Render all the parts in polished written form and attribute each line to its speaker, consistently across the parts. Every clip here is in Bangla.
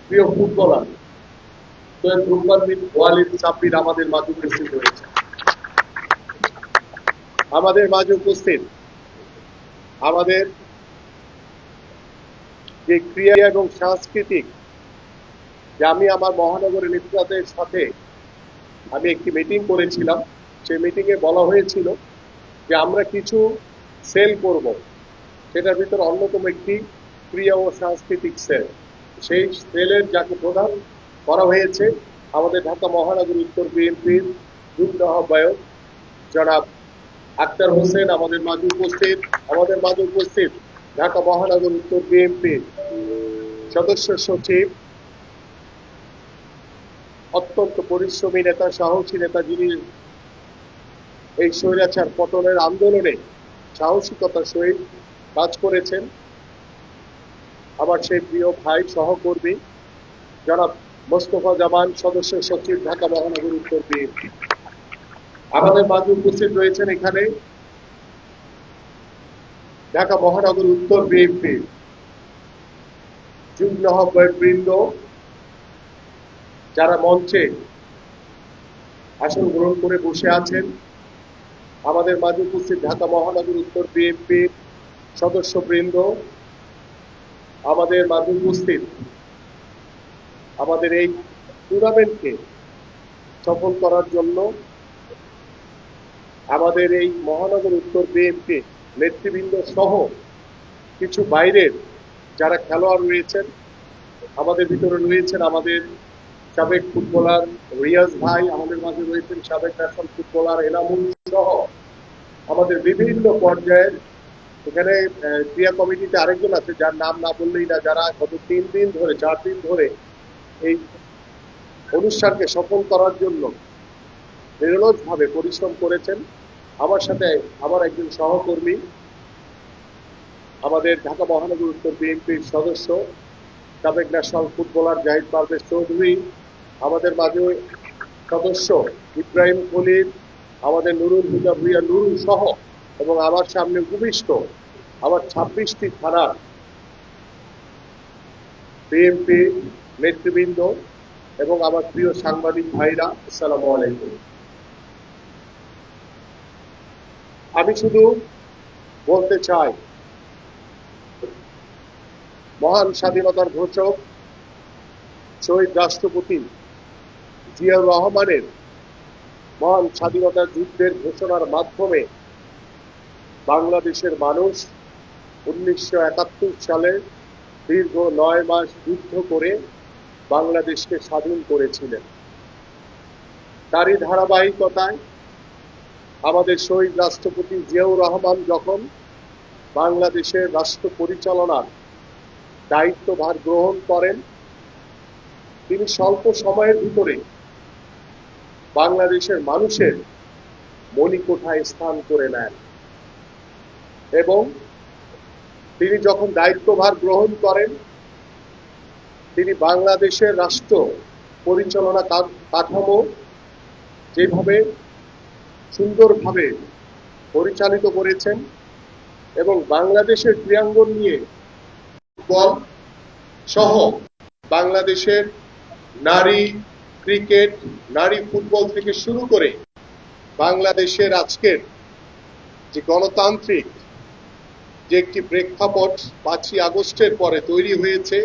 Speaker 1: প্রিয় ফুটবলার সৈয়দ রুম্মান বিন ওয়ালিদ সাব্বির আমাদের মাঝে উপস্থিত হয়েছে। আমাদের মাঝে উপস্থিত আমাদের যে ক্রিয়া এবং সাংস্কৃতিক, যে আমি আমার মহানগরের নেতৃত্বের সাথে আমি একটি মিটিং করেছিলাম। সেই মিটিং এ বলা হয়েছিল যে আমরা কিছু সেল করব, সেটার ভিতরে অন্যতম একটি ক্রিয়া ও সাংস্কৃতিক সেল। সেই সেলের যাকে প্রধান করা হয়েছে আমাদের ঢাকা মহানগর উত্তর বিএনপির যুগ্ম আহ্বায়ক জনাব আক্তার হোসেন আমাদের মাঝে উপস্থিত। আমাদের মাঝে উপস্থিত ঢাকা মহানগর উত্তর বিএনপির সদস্য সচিব, অত্যন্ত পরিশ্রমী নেতা, সাহসী নেতা, যিনি এই স্বৈরাচার পতনের আন্দোলনে সাহসিকতার সহিত কাজ করেছেন, আমার সেই প্রিয় ভাই সহকর্মী জনাব মোস্তফা জামান, সদস্য সচিব ঢাকা মহানগর উত্তর বিএনপি। আমাদের মাঝে উপস্থিত রয়েছেন এখানে ঢাকা মহানগর উত্তর বিএনপি যুগ্ম আহ্বায়ক বৃন্দ, যারা মঞ্চে আসন গ্রহণ করে বসে আছেন। আমাদের মাঝে উপস্থিত ঢাকা মহানগর উত্তর বিএনপির সদস্য বৃন্দ, আমাদের মাঝে উপস্থিত আমাদের এই টুর্নামেন্টকে সফল করার জন্য আমাদের এই মহানগর উত্তর বিএনপি নেতৃবৃন্দ সহ কিছু বাইরের যারা খেলোয়াড় রয়েছেন, আমাদের ভিতরে রয়েছেন আমাদের সাবেক ফুটবলার রিয়াজ ভাই, আমাদের মাঝে রয়েছেন সাবেক ন্যাশনাল ফুটবলার এনামুল সহ আমাদের বিভিন্ন পর্যায়ের এখানে ক্রিয়া কমিটিতে আরেকজন আছে যার নাম না বললেই না, যারা গত 4 দিন ধরে এই অনুষ্ঠানকে সফল করার জন্য নিরলসভাবে পরিশ্রম করেছেন। আমার সাথে আমার একজন সহকর্মী, আমাদের ঢাকা মহানগর উত্তর বিএনপির সদস্য সাবেক ন্যাশনাল ফুটবলার জাহিদ পারভেজ চৌধুরী, আমাদের মাঝে সদস্য ইব্রাহিম খলিল, আমাদের নুরুল হুদা ভুইয়া নুরুল সহ, এবং আমার সামনে উপবিষ্ট আমার 26টি থানার বিএনপি নেতৃবৃন্দ এবং আমার প্রিয় সাংবাদিক ভাইরা, আসসালামু আলাইকুম। আমি শুধু বলতে চাই, মহান স্বাধীনতার ঘোষক শহীদ রাষ্ট্রপতি জিয়াউর রহমানের মহান স্বাধীনতা যুদ্ধের ঘোষণার মাধ্যমে বাংলাদেশের মানুষ 1971 সালে দীর্ঘ 9 মাস যুদ্ধ করে বাংলাদেশকে স্বাধীন করেছিলেন। তারই ধারাবাহিকতায় আমাদের শহীদ রাষ্ট্রপতি জিয়াউর রহমান যখন বাংলাদেশের রাষ্ট্র পরিচালনার দায়িত্বভার গ্রহণ করেন, তিনি স্বল্প সময়ের ভিতরে বাংলাদেশের মানুষের মণিকোঠায় স্থান করে নেন এবং তিনি যখন দায়িত্বভার গ্রহণ করেন, তিনি বাংলাদেশের রাষ্ট্র পরিচালনা কাঠামো যেভাবে সুন্দরভাবে পরিচালিত করেছেন এবং বাংলাদেশের ক্রীড়াঙ্গন নিয়ে ফুটবল সহ বাংলাদেশের নারী ক্রিকেট, নারী ফুটবল থেকে শুরু করে বাংলাদেশের আজকের যে গণতান্ত্রিক যে একটি প্রেক্ষাপট 5ই আগস্টের পরে তৈরি হয়েছে,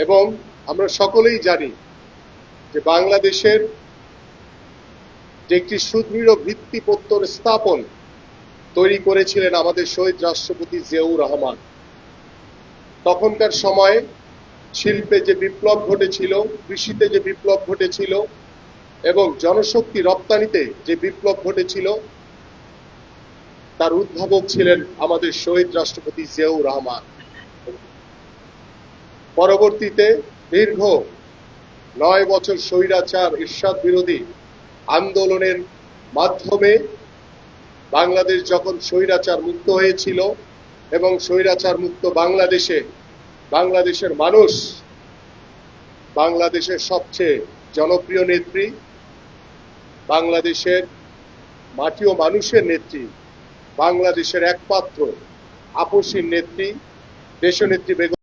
Speaker 1: এবং আমরা সকলেই জানি যে বাংলাদেশের যে একটি সুদৃঢ় ভিত্তিপ্রস্তর স্থাপন তৈরি করেছিলেন আমাদের শহীদ রাষ্ট্রপতি জিয়াউর রহমান। তখনকার সময়ে শিল্পে যে বিপ্লব ঘটেছিল, কৃষিতে যে বিপ্লব ঘটেছিল এবং জনশক্তি রপ্তানিতে যে বিপ্লব ঘটেছিল, তার উদ্ভাবক ছিলেন আমাদের শহীদ রাষ্ট্রপতি জিয়াউর রহমান। পরবর্তীতে দীর্ঘ 9 বছর স্বৈরাচার এরশাদ বিরোধী আন্দোলনের মাধ্যমে বাংলাদেশ যখন স্বৈরাচার মুক্ত হয়েছিল এবং স্বৈরাচার মুক্ত বাংলাদেশের মানুষ, বাংলাদেশের সবচেয়ে জনপ্রিয় নেত্রী, বাংলাদেশের মাটি ও মানুষের নেত্রী, বাংলাদেশের একমাত্র আপসীর নেত্রী দেশনেত্রী বেগম